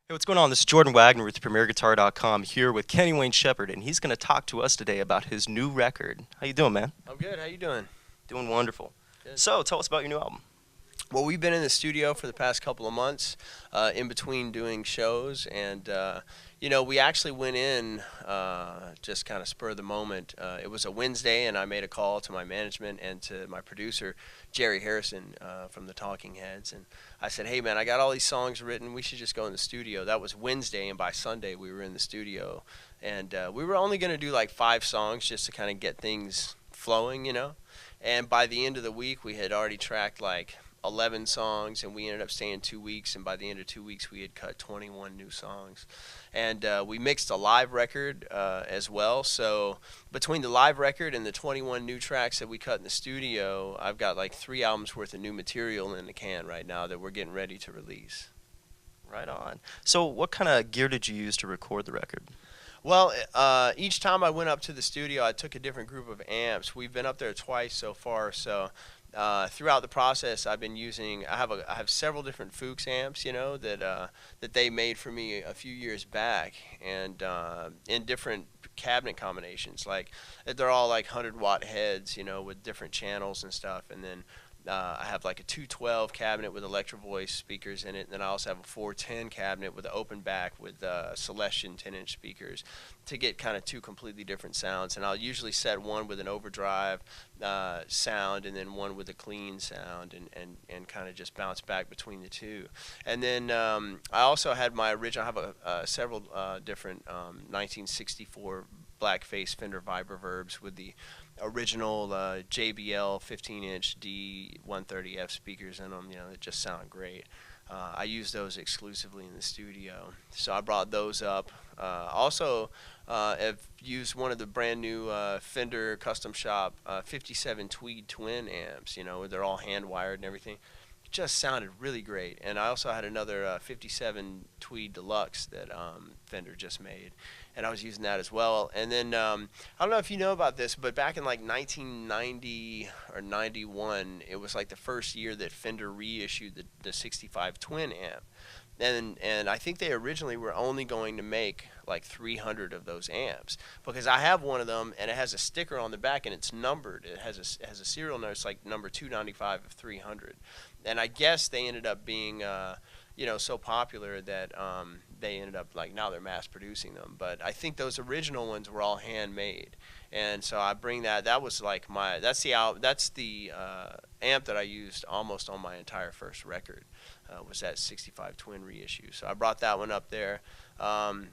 Hey, what's going on? This is Jordan Wagner with PremierGuitar.com here with Kenny Wayne Shepherd, and he's going to talk to us today about his new record. How you doing, man? I'm good. How you doing? Doing wonderful. Good. So, tell us about your new album. Well, we've been in the studio for the past couple of months, in between doing shows, and we actually went in just kind of spur of the moment. It was a Wednesday, and I made a call to my management and to my producer, Jerry Harrison, from the Talking Heads, and I said, "Hey, man, I got all these songs written. We should just go in the studio." That was Wednesday, and by Sunday we were in the studio, and we were only going to do like 5 songs just to kind of get things flowing. And by the end of the week, we had already tracked like 11 songs, and we ended up staying 2 weeks, and by the end of 2 weeks we had cut 21 new songs, and we mixed a live record as well. So between the live record and the 21 new tracks that we cut in the studio, I've got like 3 albums worth of new material in the can right now that we're getting ready to release. Right on. So, what kind of gear did you use to record the record? Well, each time I went up to the studio, I took a different group of amps. We've been up there twice so far, so throughout the process, I've been using. I have several different Fuchs amps, that they made for me a few years back, and in different cabinet combinations. Like they're all like 100-watt heads, with different channels and stuff, and then. I have like a 212 cabinet with Electro Voice speakers in it, and then I also have a 410 cabinet with an open back with Celestion 10-inch speakers to get kind of 2 completely different sounds. And I'll usually set one with an overdrive sound and then one with a clean sound, and kind of just bounce back between the two. And then I also had my original. I have several different 1964 blackface Fender Vibroverbs with the original JBL 15-inch D130F speakers in them, that just sound great. I use those exclusively in the studio, so I brought those up. Also, have used one of the brand new Fender Custom Shop 57 Tweed Twin amps. They're all hand wired and everything. It just sounded really great. And I also had another 57 Tweed Deluxe that Fender just made, and I was using that as well. And then I don't know if you know about this, but back in like 1990 or 91, it was like the first year that Fender reissued the 65 Twin amp. And I think they originally were only going to make like 300 of those amps, because I have one of them and it has a sticker on the back and it's numbered. It has a serial number. It's like number 295 of 300. And I guess they ended up being so popular that they ended up, like, now they're mass producing them. But I think those original ones were all handmade, and so I bring that. That was like that's the amp that I used almost on my entire first record. Was that 65 Twin reissue. So I brought that one up there. I'm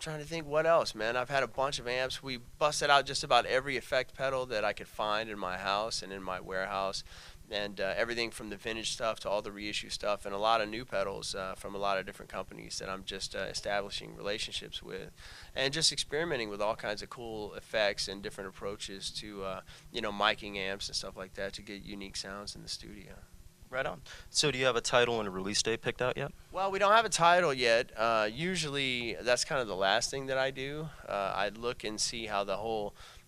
trying to think what else, man. I've had a bunch of amps. We busted out just about every effect pedal that I could find in my house and in my warehouse, and everything from the vintage stuff to all the reissue stuff, and a lot of new pedals from a lot of different companies that I'm just establishing relationships with, and just experimenting with all kinds of cool effects and different approaches to miking amps and stuff like that to get unique sounds in the studio. Right on. So, do you have a title and a release date picked out yet? Well, we don't have a title yet. Usually, that's kind of the last thing that I do. I look and see how the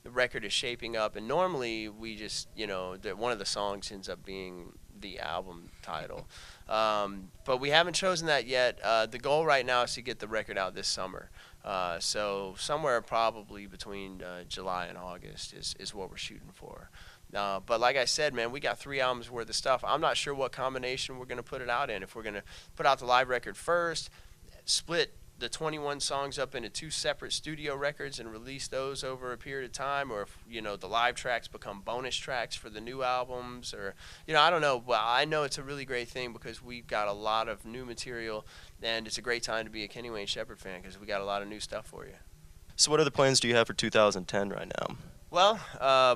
record is shaping up, and normally we just, one of the songs ends up being the album title. But we haven't chosen that yet. The goal right now is to get the record out this summer. So somewhere probably between July and August is what we're shooting for. But like I said, man, we got 3 albums worth of stuff. I'm not sure what combination we're going to put it out in. If we're going to put out the live record first, split the 21 songs up into 2 separate studio records and release those over a period of time, or if the live tracks become bonus tracks for the new albums, or I don't know. Well, I know it's a really great thing because we've got a lot of new material, and it's a great time to be a Kenny Wayne Shepherd fan because we got a lot of new stuff for you. So, what other plans do you have for 2010 right now? Well,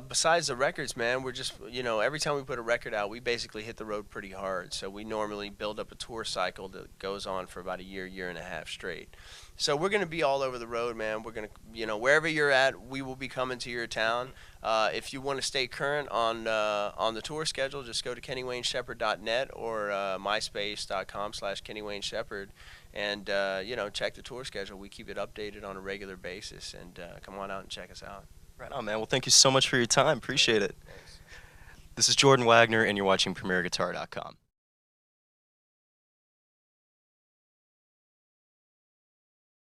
besides the records, man, we're just, every time we put a record out, we basically hit the road pretty hard. So we normally build up a tour cycle that goes on for about a year and a half straight. So we're going to be all over the road, man. We're going to, wherever you're at, we will be coming to your town. If you want to stay current on the tour schedule, just go to KennyWayneShepherd.net or myspace.com/KennyWayneShepherd, and check the tour schedule. We keep it updated on a regular basis, and come on out and check us out. Right on, man. Well, thank you so much for your time. Appreciate it. This is Jordan Wagner, and you're watching PremierGuitar.com.